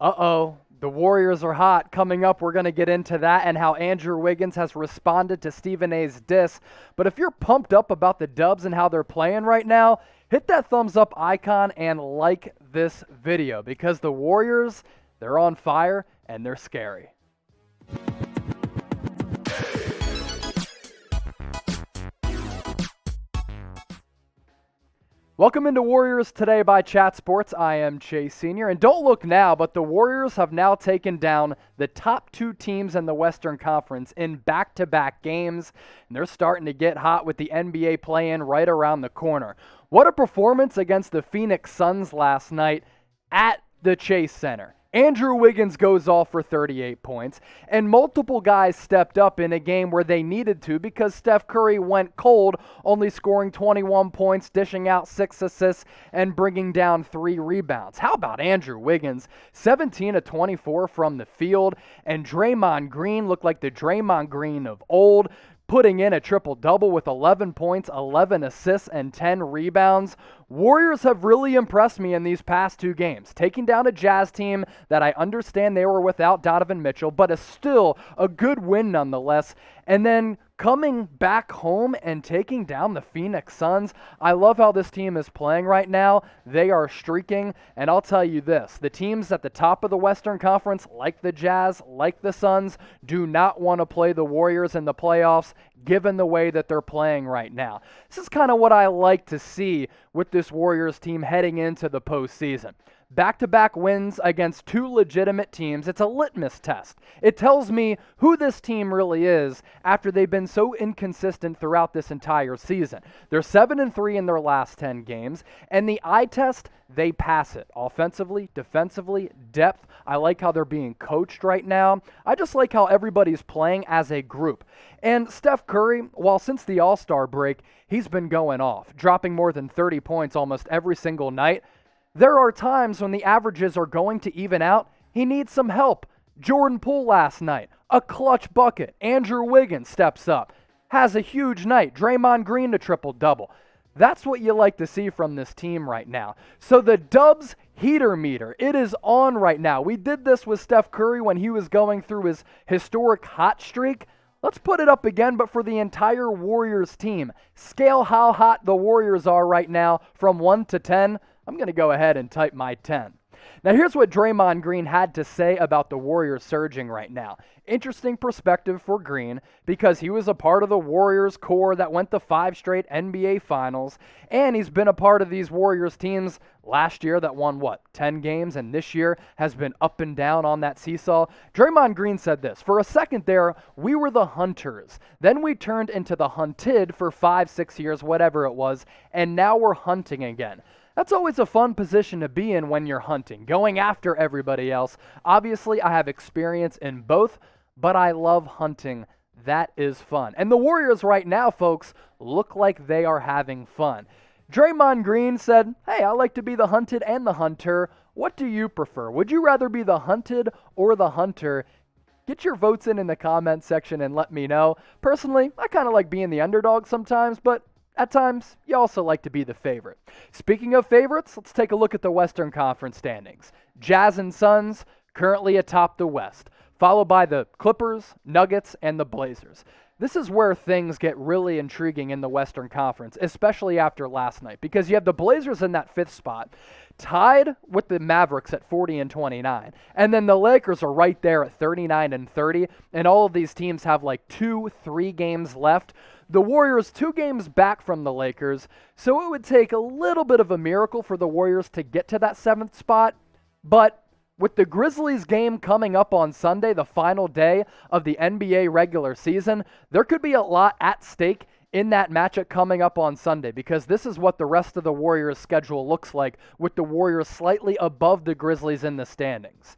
Uh-oh, the Warriors are hot. Coming up, we're going to get into that and how Andrew Wiggins has responded to Stephen A's diss. But if you're pumped up about the Dubs and how they're playing right now, hit that thumbs up icon and like this video because the Warriors, they're on fire and they're scary. Welcome into Warriors Today by Chat Sports. I am Chase Sr. And don't look now, but the Warriors have now taken down the top two teams in the Western Conference in back-to-back games, and they're starting to get hot with the NBA play-in right around the corner. What a performance against the Phoenix Suns last night at the Chase Center. Andrew Wiggins goes off for 38 points, and multiple guys stepped up in a game where they needed to because Steph Curry went cold, only scoring 21 points, dishing out 6 assists, and bringing down 3 rebounds. How about Andrew Wiggins? 17 of 24 from the field, and Draymond Green looked like the Draymond Green of old, putting in a triple-double with 11 points, 11 assists, and 10 rebounds. Warriors have really impressed me in these past 2 games, taking down a Jazz team that I understand they were without Donovan Mitchell, but is still a good win nonetheless, and then coming back home and taking down the Phoenix Suns. I love how this team is playing right now. They are streaking, and I'll tell you this, the teams at the top of the Western Conference, like the Jazz, like the Suns, do not want to play the Warriors in the playoffs, given the way that they're playing right now. This is kind of what I like to see with this Warriors team heading into the postseason. Back-to-back wins against 2 legitimate teams. It's a litmus test. It tells me who this team really is after they've been so inconsistent throughout this entire season. They're 7-3 in their last 10 games, and the eye test, they pass it. Offensively, defensively, depth. I like how they're being coached right now. I just like how everybody's playing as a group. And Steph Curry, while since the All-Star break, he's been going off, dropping more than 30 points almost every single night. There are times when the averages are going to even out. He needs some help. Jordan Poole last night, a clutch bucket. Andrew Wiggins steps up, has a huge night. Draymond Green to triple-double. That's what you like to see from this team right now. So the Dubs heater meter, it is on right now. We did this with Steph Curry when he was going through his historic hot streak. Let's put it up again, but for the entire Warriors team. Scale how hot the Warriors are right now from 1 to 10. I'm going to go ahead and type my 10. Now here's what Draymond Green had to say about the Warriors surging right now. Interesting perspective for Green because he was a part of the Warriors core that went to 5 straight NBA finals, and he's been a part of these Warriors teams last year that won, 10 games, and this year has been up and down on that seesaw. Draymond Green said this, "For a second there, we were the hunters. Then we turned into the hunted for 5-6 years, whatever it was, and now we're hunting again." That's always a fun position to be in when you're hunting, going after everybody else. Obviously, I have experience in both, but I love hunting. That is fun. And the Warriors right now, folks, look like they are having fun. Draymond Green said, "Hey, I like to be the hunted and the hunter. What do you prefer? Would you rather be the hunted or the hunter?" Get your votes in the comment section and let me know. Personally, I kind of like being the underdog sometimes, but at times, you also like to be the favorite. Speaking of favorites, let's take a look at the Western Conference standings. Jazz and Suns currently atop the West, followed by the Clippers, Nuggets, and the Blazers. This is where things get really intriguing in the Western Conference, especially after last night, because you have the Blazers in that 5th spot, tied with the Mavericks at 40-29, and then the Lakers are right there at 39-30, and all of these teams have like 2-3 games left. The Warriors 2 games back from the Lakers, so it would take a little bit of a miracle for the Warriors to get to that 7th spot, but with the Grizzlies game coming up on Sunday, the final day of the NBA regular season, there could be a lot at stake in that matchup coming up on Sunday because this is what the rest of the Warriors' schedule looks like with the Warriors slightly above the Grizzlies in the standings.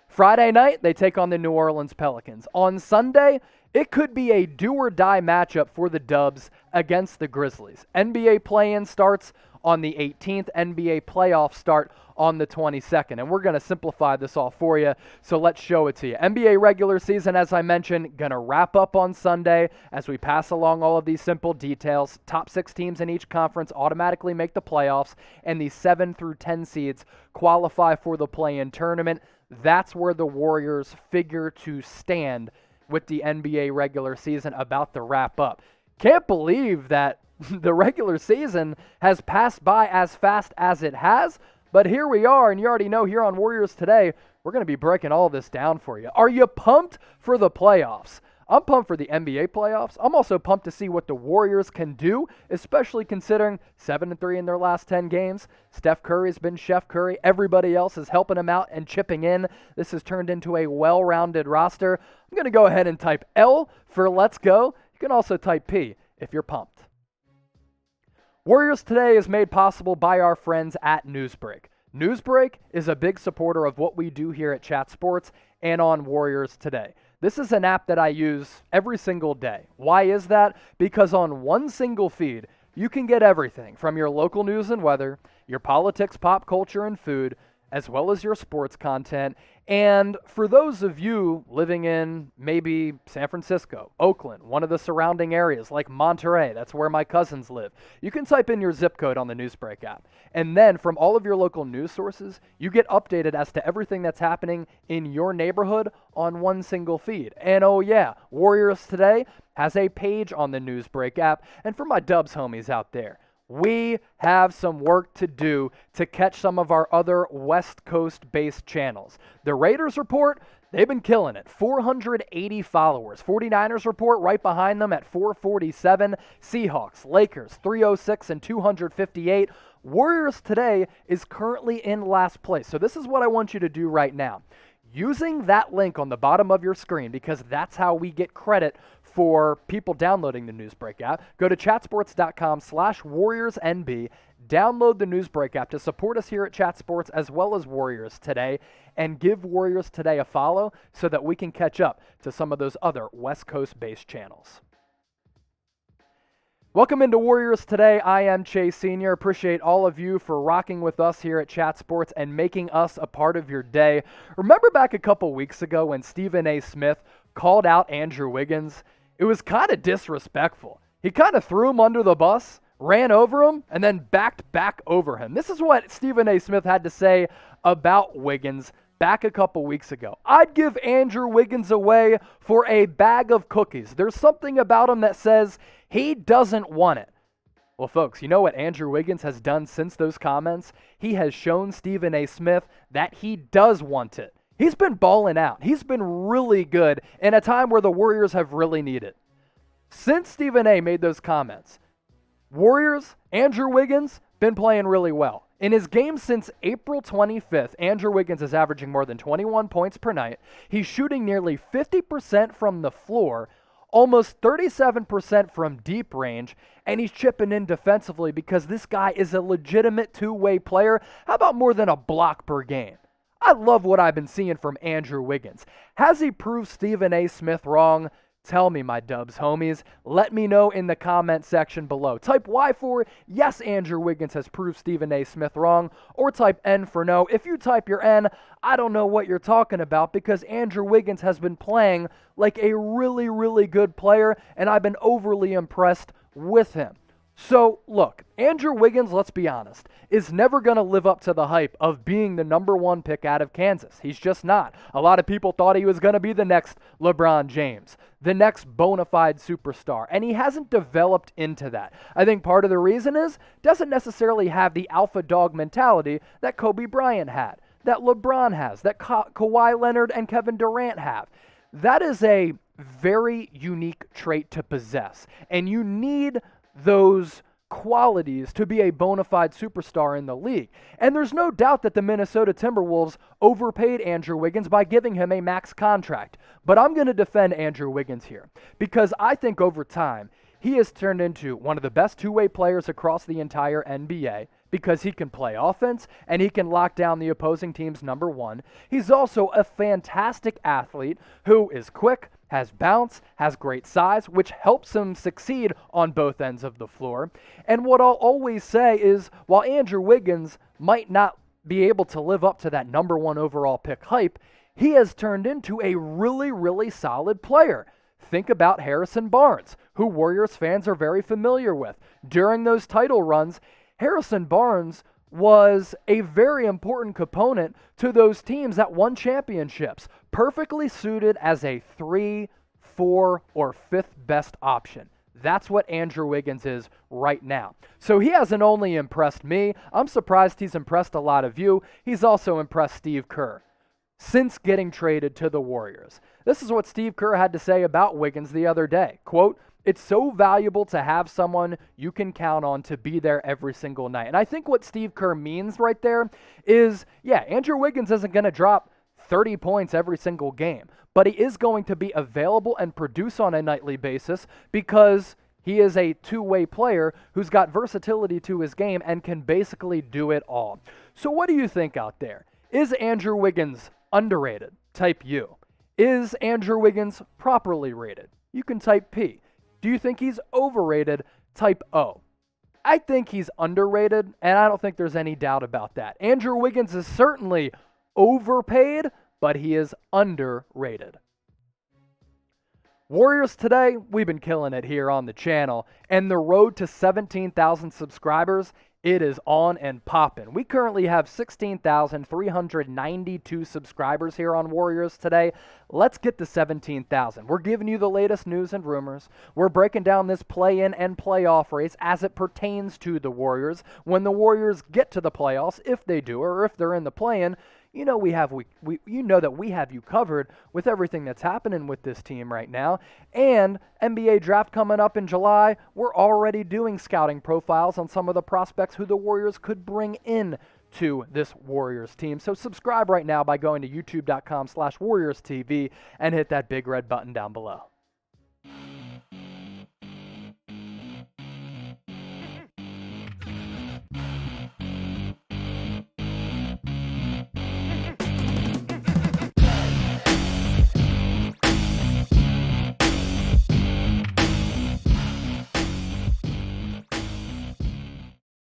Friday night, they take on the New Orleans Pelicans. On Sunday, it could be a do-or-die matchup for the Dubs against the Grizzlies. NBA play-in starts on the 18th, NBA playoffs start on the 22nd. And we're going to simplify this all for you, so let's show it to you. NBA regular season, as I mentioned, going to wrap up on Sunday as we pass along all of these simple details. Top 6 teams in each conference automatically make the playoffs, and the 7 through 10 seeds qualify for the play-in tournament. that's where the Warriors figure to stand with the NBA regular season about to wrap up. Can't believe that the regular season has passed by as fast as it has, but here we are, and you already know here on Warriors Today, we're going to be breaking all this down for you. Are you pumped for the playoffs? I'm pumped for the NBA playoffs. I'm also pumped to see what the Warriors can do, especially considering 7-3 in their last 10 games. Steph Curry's been Chef Curry. Everybody else is helping him out and chipping in. This has turned into a well-rounded roster. I'm going to go ahead and type L for let's go. You can also type P if you're pumped. Warriors Today is made possible by our friends at Newsbreak. Newsbreak is a big supporter of what we do here at Chat Sports and on Warriors Today. This is an app that I use every single day. Why is that? Because on one single feed, you can get everything from your local news and weather, your politics, pop culture, and food, as well as your sports content. And for those of you living in maybe San Francisco, Oakland, one of the surrounding areas like Monterey, that's where my cousins live, you can type in your zip code on the Newsbreak app. And then from all of your local news sources, you get updated as to everything that's happening in your neighborhood on one single feed. And oh yeah, Warriors Today has a page on the Newsbreak app. And for my Dubs homies out there, we have some work to do to catch some of our other West Coast-based channels. The Raiders Report, they've been killing it. 480 followers. 49ers Report right behind them at 447. Seahawks, Lakers, 306 and 258. Warriors Today is currently in last place. So this is what I want you to do right now. Using that link on the bottom of your screen, because that's how we get credit for people downloading the Newsbreak app, go to chatsports.com/WarriorsNB, download the Newsbreak app to support us here at Chat Sports as well as Warriors Today, and give Warriors Today a follow so that we can catch up to some of those other West Coast-based channels. Welcome into Warriors Today. I am Chase Sr. Appreciate all of you for rocking with us here at Chat Sports and making us a part of your day. Remember back a couple weeks ago when Stephen A. Smith called out Andrew Wiggins? It was kind of disrespectful. He kind of threw him under the bus, ran over him, and then backed back over him. This is what Stephen A. Smith had to say about Wiggins back a couple weeks ago. I'd give Andrew Wiggins away for a bag of cookies. There's something about him that says he doesn't want it. Well, folks, you know what Andrew Wiggins has done since those comments? He has shown Stephen A. Smith that he does want it. He's been balling out. He's been really good in a time where the Warriors have really needed. Since Stephen A. made those comments, Warriors, Andrew Wiggins, been playing really well. In his game since April 25th, Andrew Wiggins is averaging more than 21 points per night. He's shooting nearly 50% from the floor, almost 37% from deep range, and he's chipping in defensively because this guy is a legitimate two-way player. How about more than a block per game? I love what I've been seeing from Andrew Wiggins. Has he proved Stephen A. Smith wrong? Tell me, my Dubs homies. Let me know in the comment section below. Type Y for yes, Andrew Wiggins has proved Stephen A. Smith wrong, or type N for no. If you type your N, I don't know what you're talking about because Andrew Wiggins has been playing like a really, really good player, and I've been overly impressed with him. So, look, Andrew Wiggins, let's be honest, is never going to live up to the hype of being the number one pick out of Kansas. He's just not. A lot of people thought he was going to be the next LeBron James, the next bona fide superstar, and he hasn't developed into that. I think part of the reason is doesn't necessarily have the alpha dog mentality that Kobe Bryant had, that LeBron has, that Kawhi Leonard and Kevin Durant have. That is a very unique trait to possess, and you need those qualities to be a bona fide superstar in the league. And there's no doubt that the Minnesota Timberwolves overpaid Andrew Wiggins by giving him a max contract. But I'm going to defend Andrew Wiggins here because I think over time he has turned into one of the best two-way players across the entire NBA because he can play offense and he can lock down the opposing team's number one. He's also a fantastic athlete who is quick, has bounce, has great size, which helps him succeed on both ends of the floor. And what I'll always say is, while Andrew Wiggins might not be able to live up to that number one overall pick hype, he has turned into a really, really solid player. Think about Harrison Barnes, who Warriors fans are very familiar with. During those title runs, Harrison Barnes was a very important component to those teams that won championships. Perfectly suited as a 3, 4, or 5th best option. That's what Andrew Wiggins is right now. So he hasn't only impressed me, I'm surprised he's impressed a lot of you. He's also impressed Steve Kerr since getting traded to the Warriors. This is what Steve Kerr had to say about Wiggins the other day. Quote, "It's so valuable to have someone you can count on to be there every single night." And I think what Steve Kerr means right there is, yeah, Andrew Wiggins isn't going to drop 30 points every single game, but he is going to be available and produce on a nightly basis because he is a two-way player who's got versatility to his game and can basically do it all. So what do you think out there? Is Andrew Wiggins underrated? Type U. Is Andrew Wiggins properly rated? You can type P. Do you think he's overrated? Type O. I think he's underrated, and I don't think there's any doubt about that. Andrew Wiggins is certainly overpaid, but he is underrated. Warriors today, we've been killing it here on the channel, and the road to 17,000 subscribers, it is on and popping. We currently have 16,392 subscribers here on Warriors today. Let's get to 17,000. We're giving you the latest news and rumors. We're breaking down this play-in and playoff race as it pertains to the Warriors. When the Warriors get to the playoffs, if they do, or if they're in the play-in, you know you know that we have you covered with everything that's happening with this team right now. And NBA draft coming up in July, we're already doing scouting profiles on some of the prospects who the Warriors could bring in to this Warriors team. So subscribe right now by going to youtube.com/WarriorsTV and hit that big red button down below.